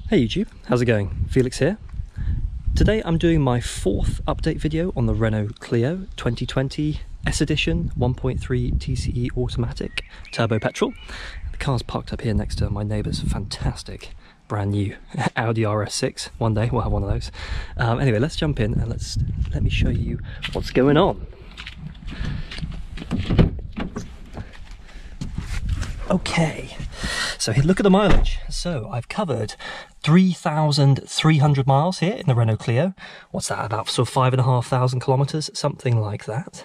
Hey YouTube, how's it going? Felix here. Today I'm doing my fourth update video on the Renault Clio 2020 S Edition 1.3 TCE automatic turbo petrol. The car's parked up here next to my neighbour's fantastic brand new Audi RS6. One day we'll have one of those. Anyway, let's jump in and let me show you what's going on. Okay, so look at the mileage. So I've covered 3,300 miles here in the Renault Clio. What's that, about sort of 5,500 kilometers, something like that.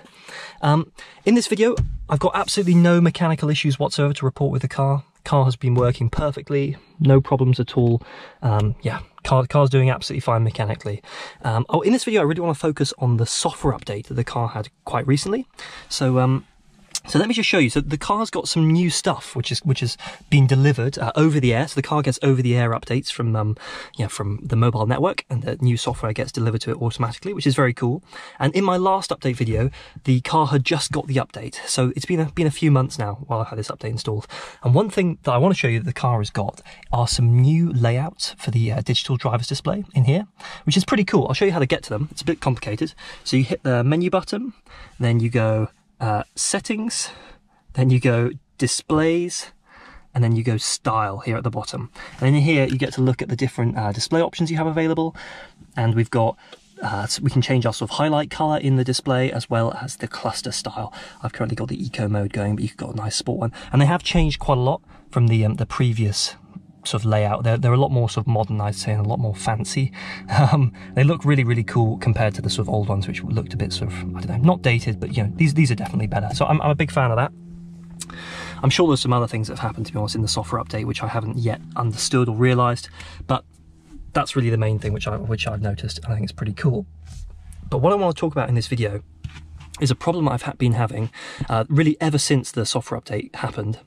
In this video, I've got absolutely no mechanical issues whatsoever to report with the car. Car has been working perfectly, no problems at all. Yeah, car's doing absolutely fine mechanically. In this video, I really want to focus on the software update that the car had quite recently. So let me just show you. So the car's got some new stuff which has been delivered over the air. So the car gets over the air updates from the mobile network, and the new software gets delivered to it automatically, which is very cool. And in my last update video, the car had just got the update. So it's been a few months now while I've had this update installed. And one thing that I want to show you that the car has got are some new layouts for the digital driver's display in here, which is pretty cool. I'll show you how to get to them. It's a bit complicated. So you hit the menu button, then you go settings, then you go displays, and then you go style here at the bottom. And in here you get to look at the different display options you have available, and we've got so we can change our sort of highlight color in the display as well as the cluster style. I've currently got the eco mode going, but you've got a nice sport one, and they have changed quite a lot from the previous sort of layout. They're a lot more sort of modern, I'd say, and a lot more fancy. They look really, really cool compared to the sort of old ones, which looked a bit sort of, I don't know, not dated, but you know, these are definitely better. So I'm a big fan of that. I'm sure there's some other things that have happened, to be honest, in the software update which I haven't yet understood or realised, but that's really the main thing which I've noticed, and I think it's pretty cool. But what I want to talk about in this video is a problem I've been having really ever since the software update happened.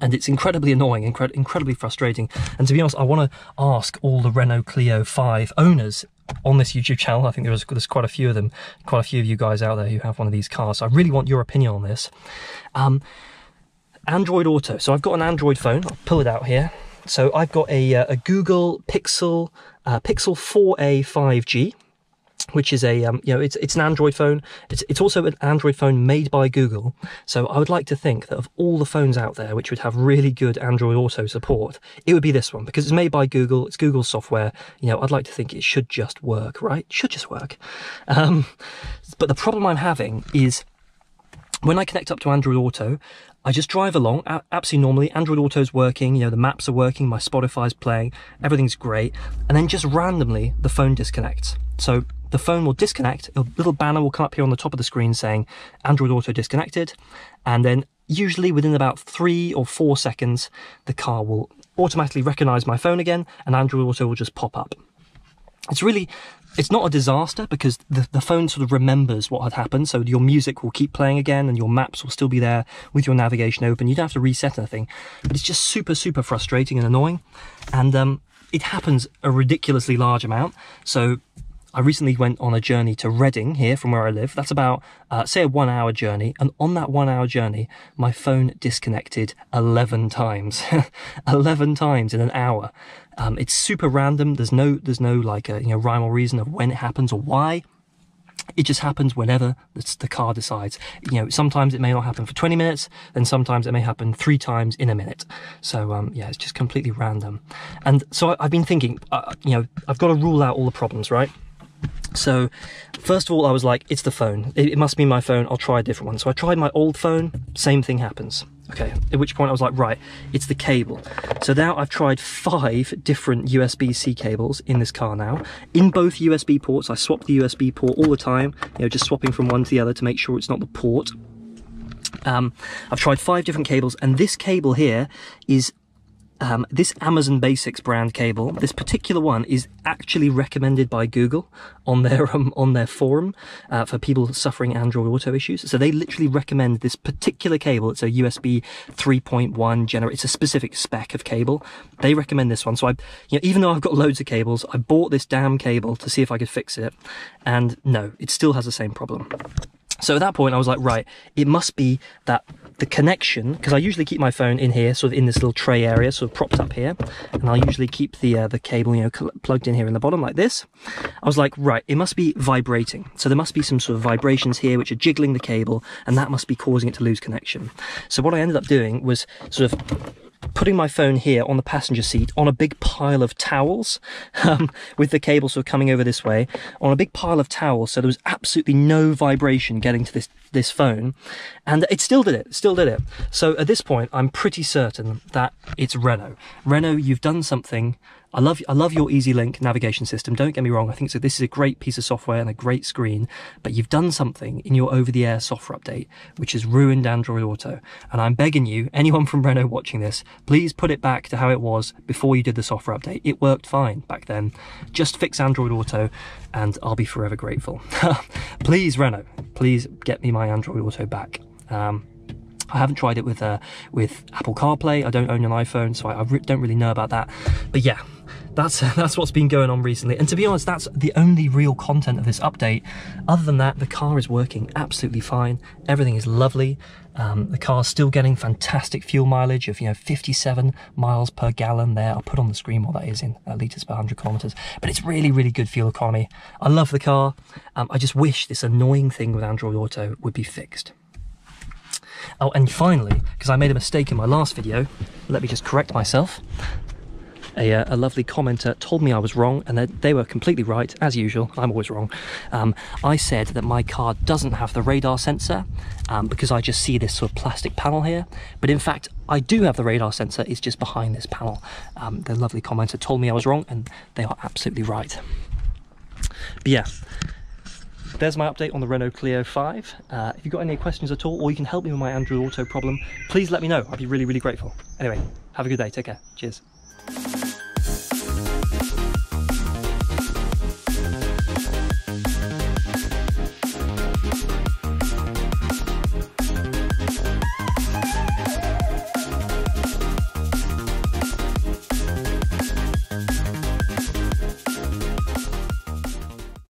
And it's incredibly annoying, incredibly frustrating. And to be honest, I want to ask all the Renault Clio 5 owners on this YouTube channel. I think there's quite a few of them, quite a few of you guys out there who have one of these cars. So I really want your opinion on this. Android Auto. So I've got an Android phone. I'll pull it out here. So I've got a Google Pixel 4a 5G. Which is it's an Android phone. It's also an Android phone made by Google. So I would like to think that of all the phones out there which would have really good Android Auto support, it would be this one, because it's made by Google. It's Google's software. You know, I'd like to think it should just work, right? It should just work. But the problem I'm having is when I connect up to Android Auto, I just drive along absolutely normally. Android Auto's working, you know, the maps are working, my Spotify's playing, everything's great, and then just randomly the phone disconnects. So the phone will disconnect, a little banner will come up here on the top of the screen saying Android Auto disconnected, and then usually within about 3 or 4 seconds the car will automatically recognise my phone again, and Android Auto will just pop up. It's not a disaster because the phone sort of remembers what had happened, so your music will keep playing again and your maps will still be there with your navigation open. You don't have to reset anything, but it's just super, super frustrating and annoying, and it happens a ridiculously large amount. So I recently went on a journey to Reading here from where I live. That's about, say, a 1 hour journey. And on that 1 hour journey, my phone disconnected 11 times. 11 times in an hour. It's super random. There's no like a rhyme or reason of when it happens or why. It just happens whenever the car decides. You know, sometimes it may not happen for 20 minutes, then sometimes it may happen 3 times in a minute. So yeah, it's just completely random. And so I've been thinking, I've got to rule out all the problems, right? So first of all, I was like, it's the phone. It must be my phone. I'll try a different one. So I tried my old phone. Same thing happens. Okay, at which point I was like, right, it's the cable. So now I've tried 5 different USB-C cables in this car now, in both USB ports. I swap the USB port all the time, just swapping from one to the other to make sure it's not the port. I've tried 5 different cables, and this cable here is this Amazon Basics brand cable. This particular one is actually recommended by Google on their forum for people suffering Android Auto issues. So they literally recommend this particular cable. It's a USB 3.1 generator. It's a specific spec of cable. They recommend this one. So even though I've got loads of cables, I bought this damn cable to see if I could fix it, and no, it still has the same problem. So at that point I was like, right, it must be that the connection, because I usually keep my phone in here, sort of in this little tray area, sort of propped up here, and I'll usually keep the cable, you know, plugged in here in the bottom like this. I was like, right, it must be vibrating. So there must be some sort of vibrations here which are jiggling the cable, and that must be causing it to lose connection. So what I ended up doing was sort of putting my phone here on the passenger seat on a big pile of towels, with the cable sort of coming over this way, on a big pile of towels, so there was absolutely no vibration getting to this phone, and it still did it. So at this point, I'm pretty certain that it's Renault. Renault, you've done something. I love your EZ-Link navigation system, don't get me wrong. I think this is a great piece of software and a great screen, but you've done something in your over-the-air software update which has ruined Android Auto. And I'm begging you, anyone from Renault watching this, please put it back to how it was before you did the software update. It worked fine back then. Just fix Android Auto and I'll be forever grateful. Please, Renault, please get me my Android Auto back. I haven't tried it with Apple CarPlay. I don't own an iPhone, so I don't really know about that. But yeah, that's what's been going on recently. And to be honest, that's the only real content of this update. Other than that, the car is working absolutely fine. Everything is lovely. The car's still getting fantastic fuel mileage of, you know, 57 miles per gallon there. I'll put on the screen what that is in litres per 100 kilometres. But it's really, really good fuel economy. I love the car. I just wish this annoying thing with Android Auto would be fixed. Oh, and finally, because I made a mistake in my last video, let me just correct myself. A lovely commenter told me I was wrong, and they were completely right, as usual. I'm always wrong. I said that my car doesn't have the radar sensor because I just see this sort of plastic panel here. But in fact, I do have the radar sensor. It's just behind this panel. The lovely commenter told me I was wrong, and they are absolutely right. But yeah. There's my update on the Renault Clio 5. If you've got any questions at all, or you can help me with my Android Auto problem, please let me know. I'd be really, really grateful. Anyway, have a good day. Take care. Cheers.